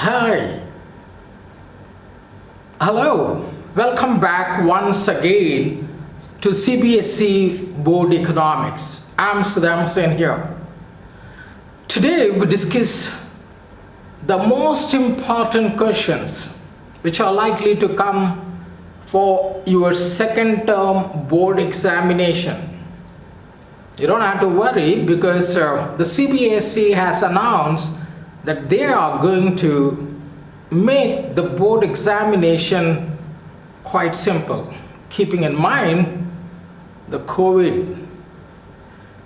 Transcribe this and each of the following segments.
Hi, hello, welcome back once again to CBSE Board Economics. I'm Saddam Hussain here. Today we discuss the most important questions which are likely to come for your second term board examination. You don't have to worry because the CBSE has announced that they are going to make the board examination quite simple, keeping in mind the COVID.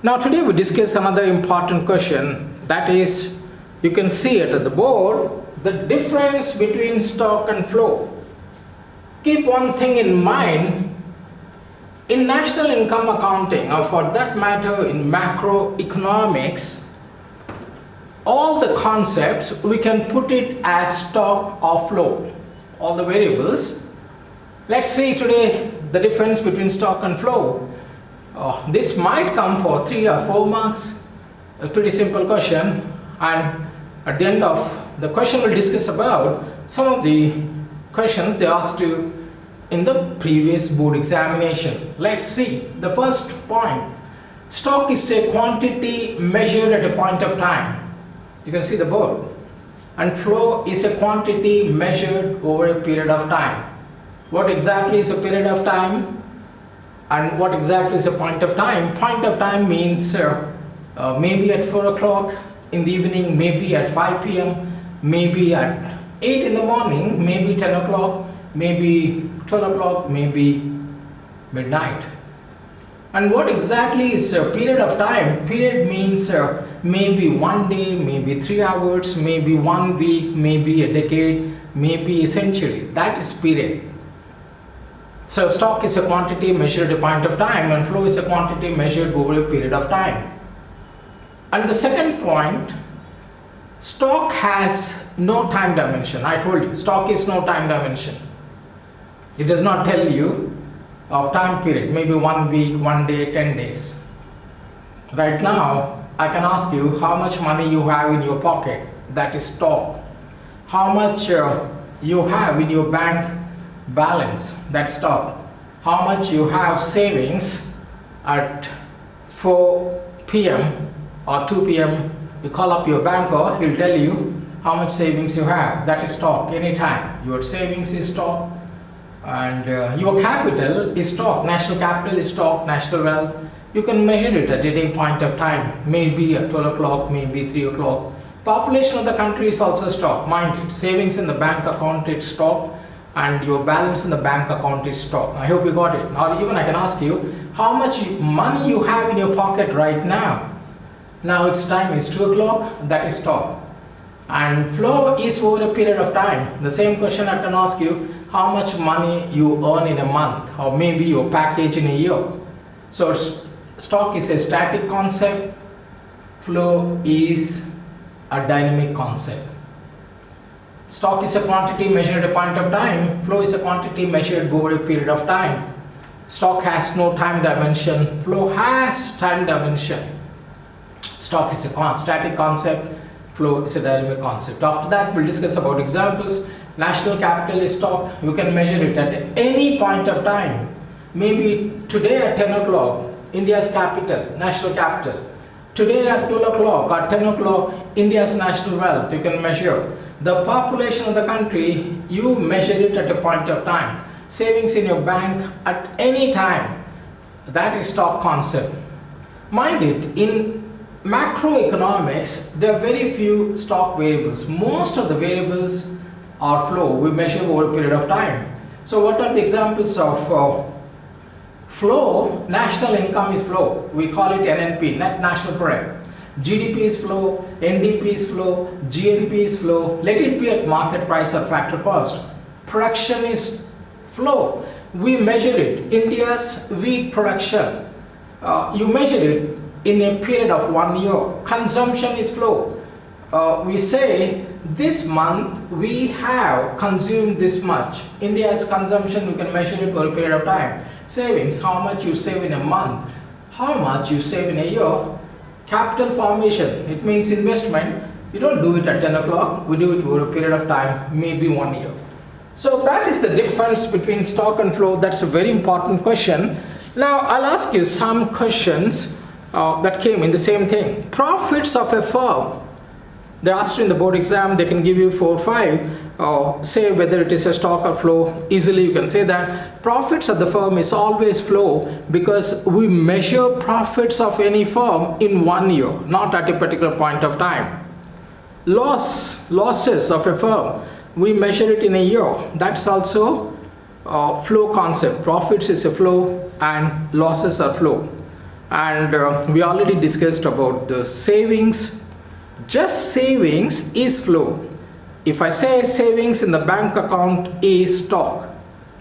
Now today we discuss another important question, that is, you can see it at the board, the difference between stock and flow. Keep one thing in mind, in national income accounting, or for that matter in macroeconomics, all the concepts we can put it as stock or flow, all the variables. Let's see today the difference between stock and flow. This might come for 3 or 4 marks, a pretty simple question, and at the end of the question we'll discuss about some of the questions they asked you in the previous board examination. Let's see the first point. Stock is a quantity measured at a point of time. You can see the board. And flow is a quantity measured over a period of time. What exactly is a period of time? And what exactly is a point of time? Point of time means maybe at 4 o'clock in the evening, maybe at 5 p.m., maybe at 8 in the morning, maybe 10 o'clock, maybe 12 o'clock, maybe midnight. And what exactly is a period of time? Period means maybe 1 day, maybe 3 hours, maybe 1 week, maybe a decade, maybe a century. That is period. So stock is a quantity measured at a point of time, and flow is a quantity measured over a period of time. And the second point, stock has no time dimension. I told you, stock is no time dimension. It does not tell you of time period, maybe 1 week, 1 day, 10 days. Right now, I can ask you how much money you have in your pocket, that is stock. How much you have in your bank balance, that's stock. How much you have savings at 4 p.m. or 2 p.m. You call up your banker, he'll tell you how much savings you have, that is stock anytime. Your savings is stock. And your capital is stock, national capital is stock, national wealth. You can measure it at any point of time, maybe at 12 o'clock, maybe 3 o'clock. Population of the country is also stock, mind it. Savings in the bank account is stock, and your balance in the bank account is stock. I hope you got it. Or even I can ask you, how much money you have in your pocket right now? Now its time is 2 o'clock, that is stock. And flow is over a period of time. The same question I can ask you, how much money you earn in a month, or maybe your package in a year. So stock is a static concept, flow is a dynamic concept. Stock is a quantity measured at a point of time, flow is a quantity measured over a period of time. Stock has no time dimension, flow has time dimension. Stock is a static concept, flow is a dynamic concept. After that, we'll discuss about examples. National capital is stock. You can measure it at any point of time. Maybe today at 10 o'clock, India's capital, national capital. Today at 12 o'clock or 10 o'clock, India's national wealth, you can measure. The population of the country, you measure it at a point of time. Savings in your bank at any time, that is stock concept. Mind it, in macroeconomics, there are very few stock variables. Most of the variables are flow, we measure over a period of time. So what are the examples of flow? National income is flow. We call it NNP, net national product. GDP is flow, NDP is flow, GNP is flow. Let it be at market price or factor cost. Production is flow. We measure it. India's wheat production, you measure it in a period of 1 year. Consumption is flow. We say this month we have consumed this much. India's consumption, we can measure it over a period of time. Savings, how much you save in a month, how much you save in a year. Capital formation, it means investment. You don't do it at 10 o'clock, we do it over a period of time, maybe 1 year. So that is the difference between stock and flow. That's a very important question. Now I'll ask you some questions that came in the same thing. Profits of a firm, they asked you in the board exam, they can give you 4 or 5, say whether it is a stock or flow. Easily you can say that profits of the firm is always flow, because we measure profits of any firm in 1 year, not at a particular point of time. Losses of a firm, we measure it in a year. That's also flow concept. Profits is a flow and losses are flow. And we already discussed about the savings. Just savings is flow. If I say savings in the bank account is stock,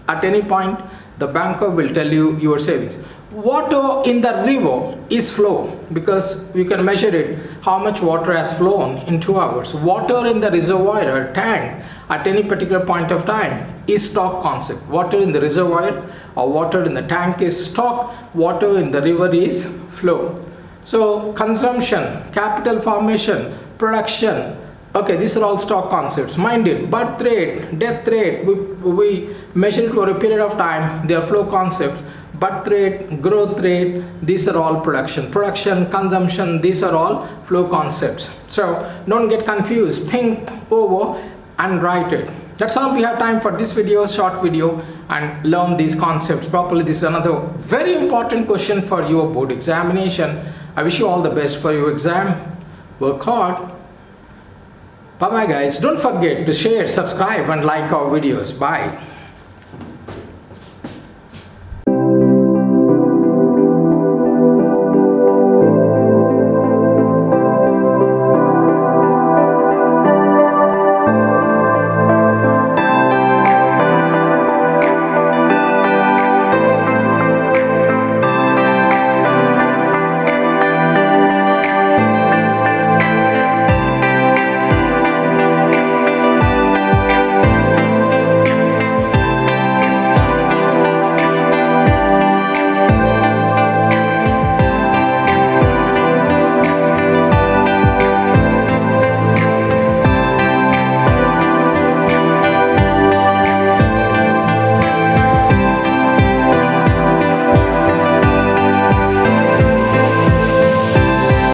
at any point the banker will tell you your savings. Water in the river is flow, because we can measure it, how much water has flown in 2 hours. Water in the reservoir or tank at any particular point of time is stock concept. Water in the reservoir or water in the tank is stock, water in the river is flow. So consumption, capital formation, production, okay, these are all stock concepts. Mind it, birth rate, death rate, we measure it over a period of time, they are flow concepts. Birth rate, growth rate, these are all production. Production, consumption, these are all flow concepts. So don't get confused, think over and write it. That's all we have time for this video, short video, and learn these concepts properly. This is another very important question for your board examination. I wish you all the best for your exam. Work hard. Bye bye guys. Don't forget to share, subscribe and like our videos. Bye.